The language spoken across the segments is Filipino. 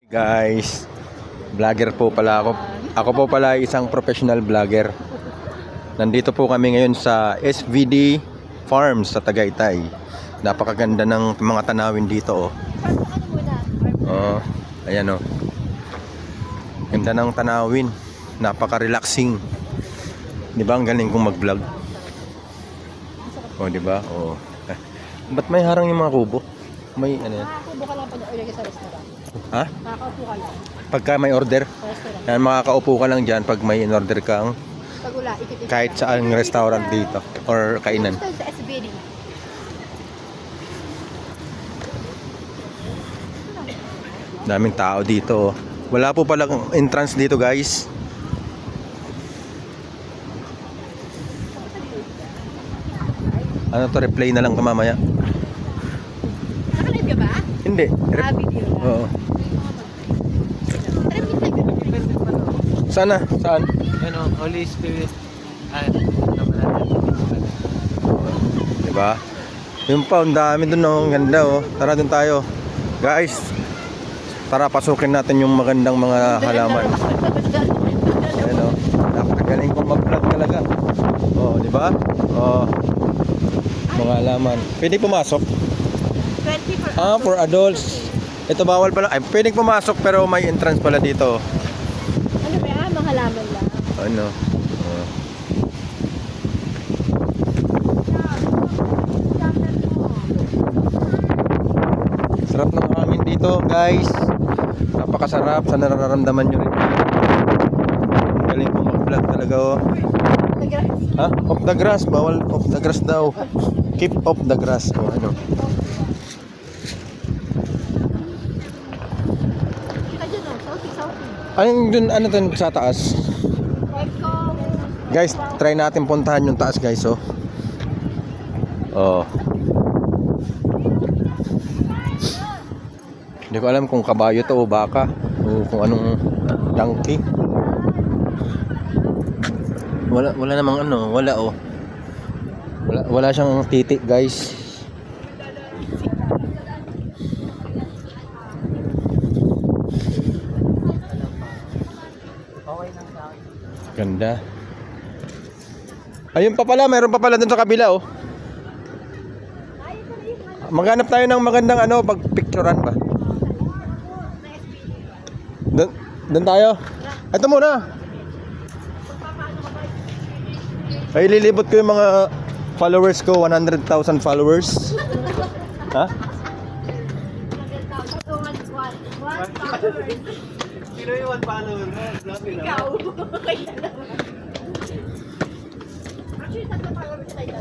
Guys, vlogger po pala ako. Ako po pala isang professional vlogger. Nandito po kami ngayon sa SVD Farms sa Tagaytay. Napakaganda ng mga tanawin dito, oh. Oh, ayan, oh. Ganda ng tanawin. Napaka-relaxing. 'Di ba? Ang galing kong mag-vlog. Oh, 'di ba? Oh. Ba't may harang yung mga kubo? May ano yan? Nakakaupo ka lang pag ilagay sa restaurant. Ha? Nakakaupo ka lang Pagka may order, sa restaurant. yan, makakaupo ka lang dyan pag may in-order kang Pag wala, ikot-ikot kahit lang. saan restaurant dito or kainan. Ito sa SBD. Daming tao dito, oh. Wala po palang entrance dito, guys. Ano to, replay na lang to mamaya. Nakalive ka ba? Hindi. Video lang. Oo. Tara, minsan ka. Sana? Saan? Ano, Holy Spirit. Ay, naman natin. Diba? Yung pa, ang dami dun, oh. Ang ganda, oh. Tara dun tayo. Guys, tara pasukin natin yung magandang mga halaman. Ayan, oh. Napakagaling kong mag-vlog talaga. Oh, di ba? Oh. Mga halaman. Pwede pumasok? 20 for Ah, for adults. Ito bawal pala. Ay, pwede pumasok pero may entrance pala dito. Ano ba yan? Mga halaman lang. Ano? Oh. Sarap ng hangin dito, guys. Napakasarap. Sana nararamdaman nyo rin. Galing kong mag-vlog talaga, oh. Ha? Off the grass. Bawal off the grass daw. Keep off the grass. Oh, ano? Kita dyan, oh. Salty. Ayun dun, ano dun sa taas? Echo. Guys, try natin puntahan yung taas, guys, oh. Oh. Hindi ko alam kung kabayo to o baka o kung anong donkey. Wala namang ano, wala, oh. Wala siyang titik, guys. Okay lang sa akin. Ganda. Ayun pa pala, mayroon pa pala dun sa kabila, oh. Maghanap tayo ng magandang ano, pagpicturean ba? Doon tayo. Ito muna. Ay, lilibot ko yung mga followers ko, 100,000 followers. Ha? Sino yung one follower mo? Ikaw. Kaya naman. Actually, tatlo followers tayo.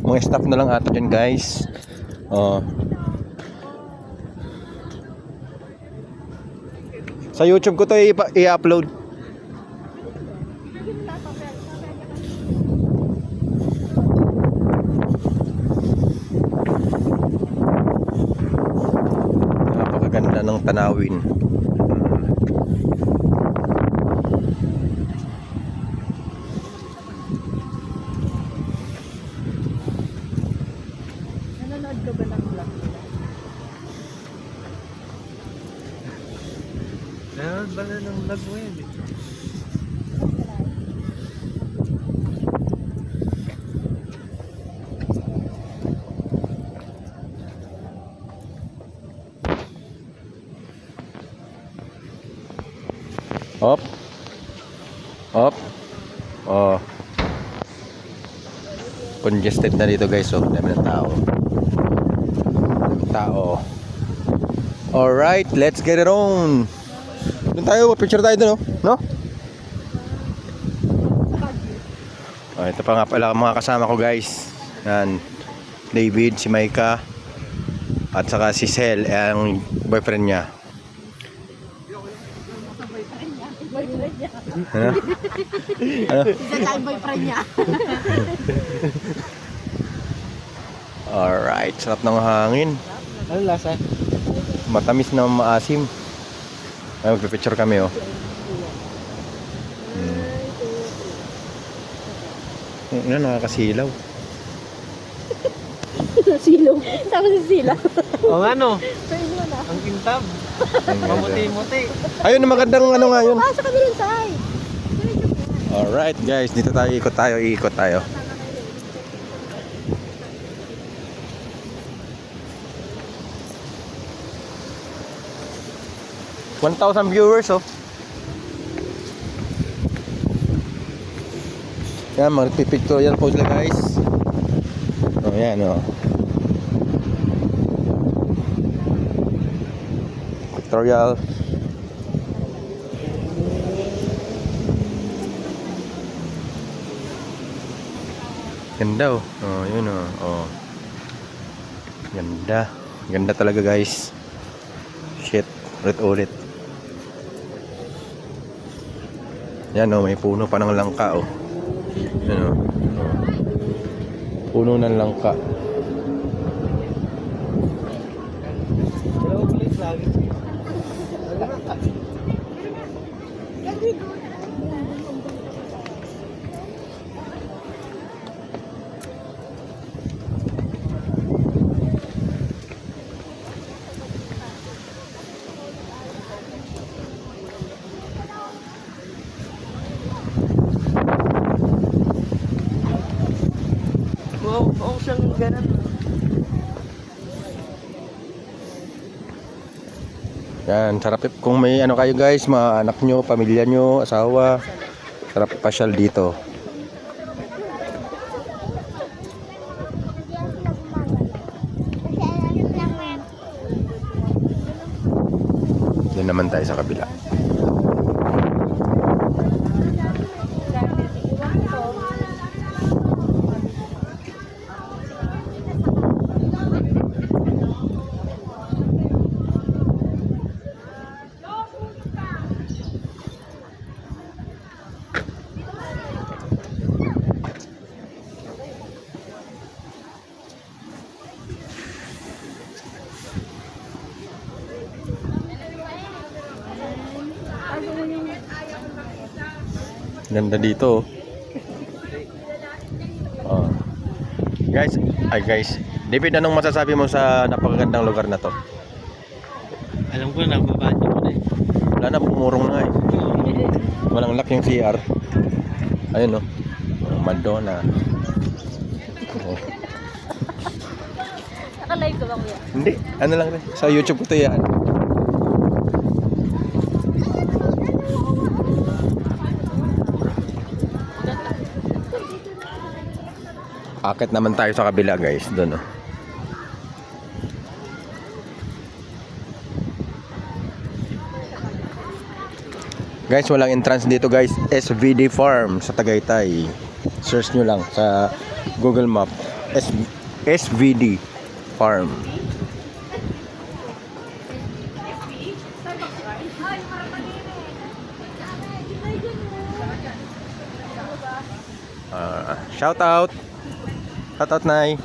Mga staff na lang ato dyan, guys. Oh. Sa YouTube ko to i-upload. Napakaganda ng tanawin. Nanonood ka ba ng vlog nila? Nanonood ba na ng vlog mo yan? Op. Op. Oh. Congested na dito, guys, oh. Dami ng tao. Dami ng tao. Alright, let's get it on. Doon tayo, picture tayo doon, oh. No? Oh, ito pa nga pala mga kasama ko, guys. Yan. David, si Maika, at saka si Sel, ang boyfriend niya. Boyfriend niya. Ano? Ano? Isa tayong boyfriend niya. Alright, sarap ng hangin. Ano lasa? Matamis na maasim. Ay, magpipicture kami, oh. Ano, nakakasilaw. Silo. Sama si Sila. O ano? Pero na. Ang kintab. Ang ganda. Mamuti-muti. Ayun, magandang ano nga yun. Ah, sa kabilang side. Alright guys, dito tayo, ikot tayo. $1,000 viewers, oh. Yan, magpipictorial po sila guys. Oh, yan, oh. Pictorial. Ganda, oh. Oh, yun, oh. Oh. Ganda. Ganda talaga guys. Shit. Ulit. Yan, oh. May puno pa ng langka, oh. Yan, oh. Oh. Puno ng langka. Hello, ulit lagi. Oo, siyang ganun. Yan, sarap kung may ano kayo guys, mga anak nyo, pamilya nyo, asawa, sarap pasyal dito. Doon naman tayo sa kabila. Ganda dito, oh. Oh. Guys, David, anong masasabi mo sa napakagandang lugar na to? Alam ko na, babadyo mo na eh. Wala na, pumurong na eh. Walang lock yung CR. Ayun, oh. Madonna. Oh. Naka-live ka ba kuya? Hindi, ano lang rin. Sa YouTube ko to yan. Akit naman tayo sa kabila guys, doon, oh. Guys, walang entrance dito guys. SVD Farm sa Tagaytay. Search nyo lang sa Google Map. SVD Farm. Shout out. Shout out, Nay.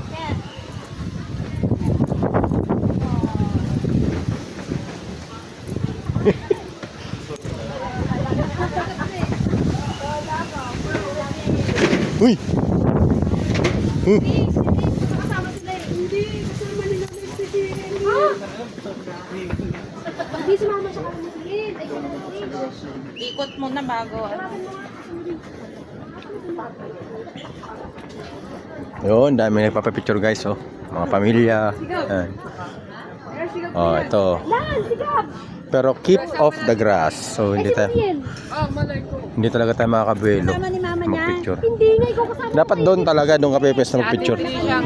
Uy. Hindi sumama siya kami. Ikot mo na bago. Yun, dami nagpapapicture guys, oh. Mga pamilya. Ayan. Oh, ito. Pero keep off the grass. So hindi talaga tayo makakabuelo magpicture. Hindi nga, ikaw kasama. Dapat doon talaga, doon ka pwes na magpicture.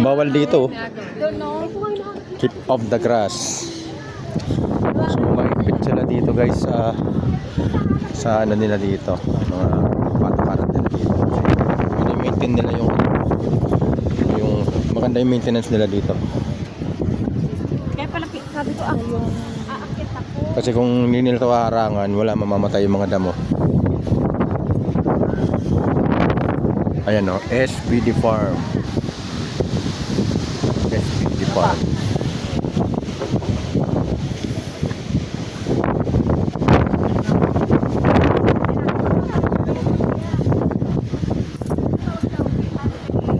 Bawal dito, oh. Keep off the grass. So mahigpit sila dito guys sa ano nila dito, mga patakaran nila dito. Maintain nila yung maganda yung maintenance nila dito. Kaya pala sabi ko yung aakit ako. Kasi kung hindi nila ito harangan, wala, mamamatay yung mga damo. Ayan, o, SVD Farm. SVD Farm.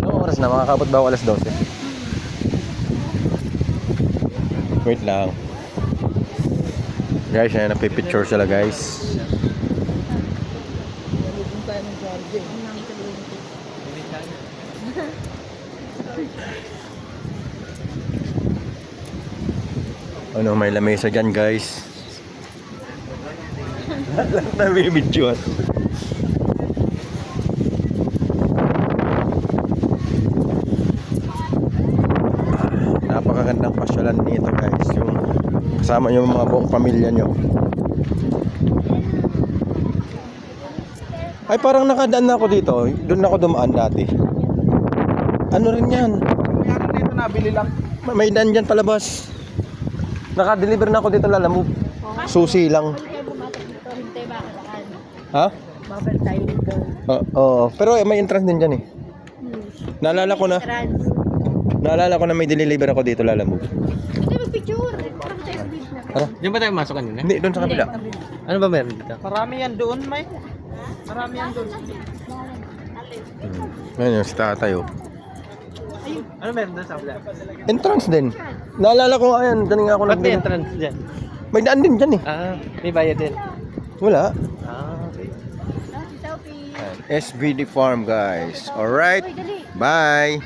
Anong oras na? Makakabot ba ako alas 12? Wait lang. Guys, ayan, napipicture sila guys. Ano, may lamesa dyan guys. Lahat na may video. Napakagandang pasyalan nito guys. Yung kasama yung mga buong pamilya nyo. Ay, parang nakadaan na ako dito. Doon ako dumaan dati. Ano rin yan? Meron dito nabili lang. May daan dyan palabas. Naka-deliver na ako dito, lalamove. Susi lang. Hindi kayo bumatak dito, hintay makalaan. Ha? Babal tayo dito. Oo. Pero may entrance din dyan eh. Naalala ko na. Trans. Naalala ko na may deliver ako dito, lalamove. Hindi mag-picture. Parang tayo sa beach na. Ano? Diyan ba tayo masok kanina? Hindi, doon sa kabila. Ano ba meron dito? Marami yan doon, May. Marami yan doon. Ngayon yung si tatay oh. Ano meron doon sa kabila? Entrance din. Naalala ko, ayan, dyan nga ako Ba't may nag- entrance dyan? May daan din dyan eh. Ah, may bayad din. Wala. Ah, okay. Selfie. SVD Farm guys. Alright. Uy, dali. Bye.